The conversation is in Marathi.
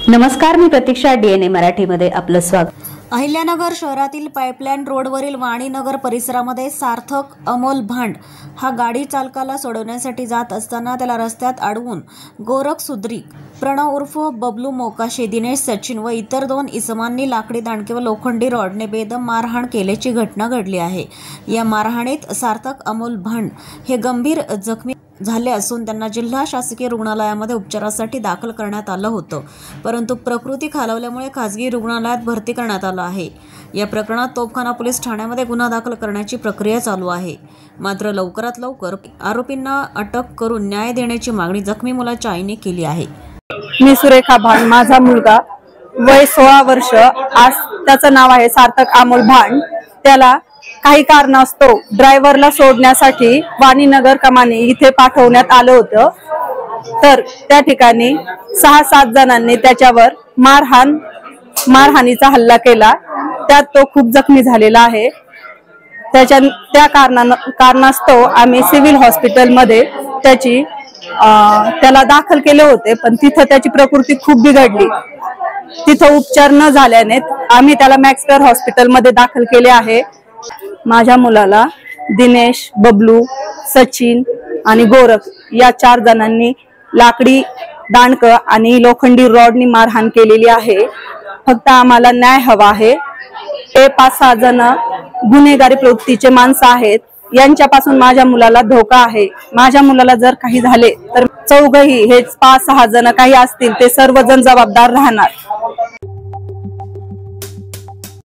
नमस्कार, मी प्रतीक्षा. DNA मराठीमध्ये आपलं स्वागत. अहिल्यानगर शहरातील पाईपलाईन रोडवरील वाणीनगर परिसरामध्ये सार्थक अमोल भांड हा गाडी चालकाला सोडवण्यासाठी जात असताना त्याला रस्त्यात अडवून गोरख सुद्रिक, प्रणव उर्फ बबलू मोकाशे, दिनेश सचिन व इतर 2 इसमांनी लाकडी दांडके व लोखंडी रॉडने बेदम मारहाण केल्याची घटना घडली आहे. या मारहाणीत सार्थक अमोल भांड हे गंभीर जखमी झाले असून त्यांना जिल्हा शासकीय रुग्णालयामध्ये उपचारासाठी दाखल करण्यात आलं होतं, परंतु प्रकृती खालावल्यामुळे खासगी रुग्णालयात भरती करण्यात आलं आहे. या प्रकरणात तोफखाना पोलीस ठाण्यामध्ये गुन्हा दाखल करण्याची प्रक्रिया चालू आहे. मात्र लवकरात लवकर आरोपींना अटक करून न्याय देण्याची मागणी जखमी मुलाच्या आईने केली आहे. मी सुरेखा भांड, माझा मुलगा वय 16 वर्ष, आज त्याचं नाव आहे सार्थक अमोल भांड. त्याला काही कारणास्तव ड्रायव्हरला सोडण्यासाठी वाणीनगर कमानी इथे पाठवण्यात आलं होतं. तर त्या ठिकाणी 6-7 जणांनी त्याच्यावर मारहाणीचा हल्ला केला. त्यात तो खूप जखमी झालेला आहे. त्या कारणास्तव आम्ही सिव्हिल हॉस्पिटलमध्ये त्याला दाखल केले होते, पण तिथं त्याची प्रकृती खूप बिघडली. तिथं उपचार न झाल्याने आम्ही त्याला मॅक्सवेअर हॉस्पिटलमध्ये दाखल केले आहे. माझ्या मुलाला दिनेश, बबलू, सचिन आणि गोरख या 4 जणांनी लाकडी दांडक आणि लोखंडी रॉडनी मारहाण केलेली आहे. फक्त आम्हाला न्याय हवा आहे. हे 5-6 जण गुन्हेगारी प्रवृत्तीचे माणसं आहेत. यांच्यापासून माझ्या मुलाला धोका आहे. माझ्या मुलाला जर काही झाले तर चौघही हे 5-6 जण काही असतील ते सर्वजण जबाबदार राहणार.